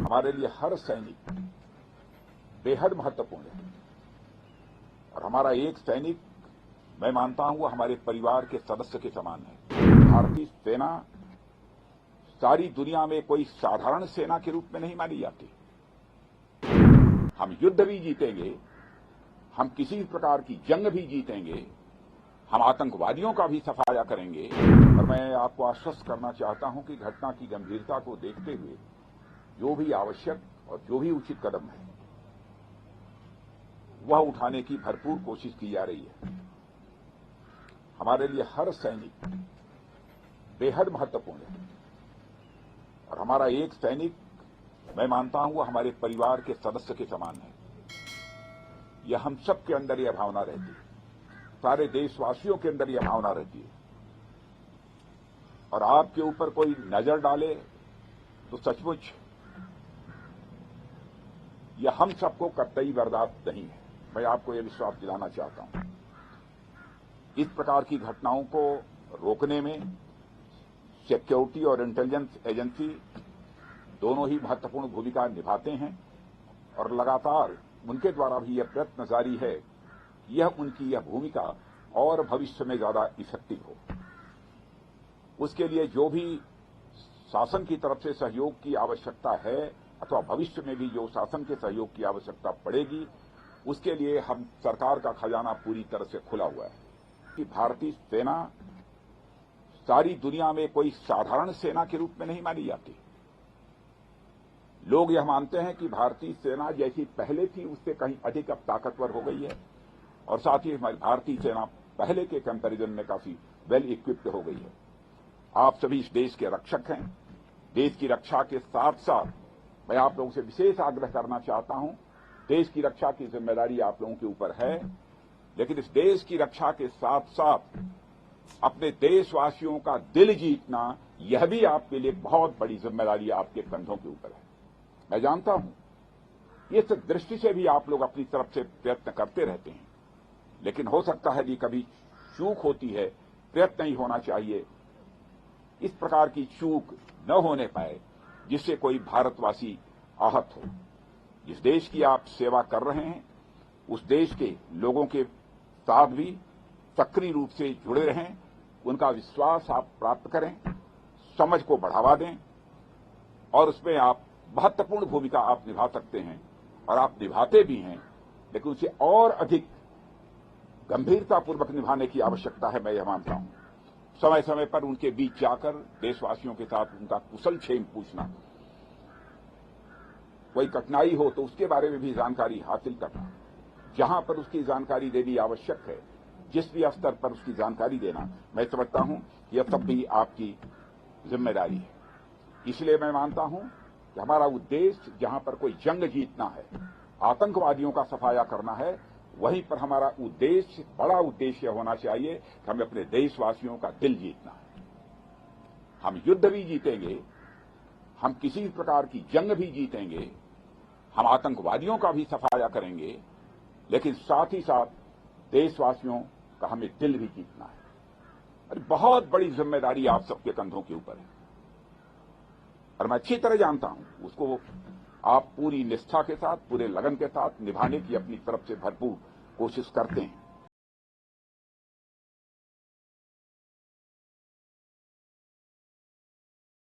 हमारे लिए हर सैनिक बेहद महत्वपूर्ण है और हमारा एक सैनिक, मैं मानता हूं, वो हमारे परिवार के सदस्य के समान है। भारतीय सेना सारी दुनिया में कोई साधारण सेना के रूप में नहीं मानी जाती। हम युद्ध भी जीतेंगे, हम किसी भी प्रकार की जंग भी जीतेंगे, हम आतंकवादियों का भी सफाया करेंगे। और मैं आपको आश्वस्त करना चाहता हूं कि घटना की गंभीरता को देखते हुए जो भी आवश्यक और जो भी उचित कदम है वह उठाने की भरपूर कोशिश की जा रही है। हमारे लिए हर सैनिक बेहद महत्वपूर्ण है और हमारा एक सैनिक, मैं मानता हूं, वो हमारे परिवार के सदस्य के समान है। यह हम सबके अंदर यह भावना रहती है, सारे देशवासियों के अंदर यह भावना रहती है। और आपके ऊपर कोई नजर डाले तो सचमुच यह हम सबको कतई बर्दाश्त नहीं है। मैं आपको यह विश्वास दिलाना चाहता हूं। इस प्रकार की घटनाओं को रोकने में सिक्योरिटी और इंटेलिजेंस एजेंसी दोनों ही महत्वपूर्ण भूमिका निभाते हैं और लगातार उनके द्वारा भी यह प्रयत्न जारी है कि उनकी यह भूमिका और भविष्य में ज्यादा इफेक्टिव हो। उसके लिए जो भी शासन की तरफ से सहयोग की आवश्यकता है अथवा भविष्य में भी जो शासन के सहयोग की आवश्यकता पड़ेगी, उसके लिए हम सरकार का खजाना पूरी तरह से खुला हुआ है। कि भारतीय सेना सारी दुनिया में कोई साधारण सेना के रूप में नहीं मानी जाती। लोग यह मानते हैं कि भारतीय सेना जैसी पहले थी उससे कहीं अधिक अब ताकतवर हो गई है और साथ ही हमारी भारतीय सेना पहले के कंपैरिजन में काफी वेल इक्विप्ड हो गई है। आप सभी इस देश के रक्षक हैं। देश की रक्षा के साथ साथ मैं आप लोगों से विशेष आग्रह करना चाहता हूं, देश की रक्षा की जिम्मेदारी आप लोगों के ऊपर है, लेकिन इस देश की रक्षा के साथ साथ अपने देशवासियों का दिल जीतना यह भी आपके लिए बहुत बड़ी जिम्मेदारी आपके कंधों के ऊपर है। मैं जानता हूं इस दृष्टि से भी आप लोग अपनी तरफ से प्रयत्न करते रहते हैं, लेकिन हो सकता है कि कभी चूक होती है, प्रयत्न ही होना चाहिए। इस प्रकार की चूक न होने पाए जिससे कोई भारतवासी आहत हो। जिस देश की आप सेवा कर रहे हैं उस देश के लोगों के साथ भी सक्रिय रूप से जुड़े रहें, उनका विश्वास आप प्राप्त करें, समझ को बढ़ावा दें और उसमें आप महत्वपूर्ण भूमिका आप निभा सकते हैं और आप निभाते भी हैं, लेकिन उसे और अधिक गंभीरतापूर्वक निभाने की आवश्यकता है। मैं यह मानता हूं समय समय पर उनके बीच जाकर देशवासियों के साथ उनका कुशल क्षेम पूछना, कोई कठिनाई हो तो उसके बारे में भी जानकारी हासिल करना, जहां पर उसकी जानकारी देनी आवश्यक है, जिस भी स्तर पर उसकी जानकारी देना, मैं समझता हूं यह सब भी आपकी जिम्मेदारी है। इसलिए मैं मानता हूं कि हमारा उद्देश्य जहां पर कोई जंग जीतना है, आतंकवादियों का सफाया करना है, वहीं पर हमारा उद्देश्य, बड़ा उद्देश्य होना चाहिए कि हमें अपने देशवासियों का दिल जीतना है। हम युद्ध भी जीतेंगे, हम किसी भी प्रकार की जंग भी जीतेंगे, हम आतंकवादियों का भी सफाया करेंगे, लेकिन साथ ही साथ देशवासियों का हमें दिल भी जीतना है। और बहुत बड़ी जिम्मेदारी आप सबके कंधों के ऊपर है और मैं अच्छी तरह जानता हूं उसको आप पूरी निष्ठा के साथ, पूरे लगन के साथ निभाने की अपनी तरफ से भरपूर कोशिश करते हैं।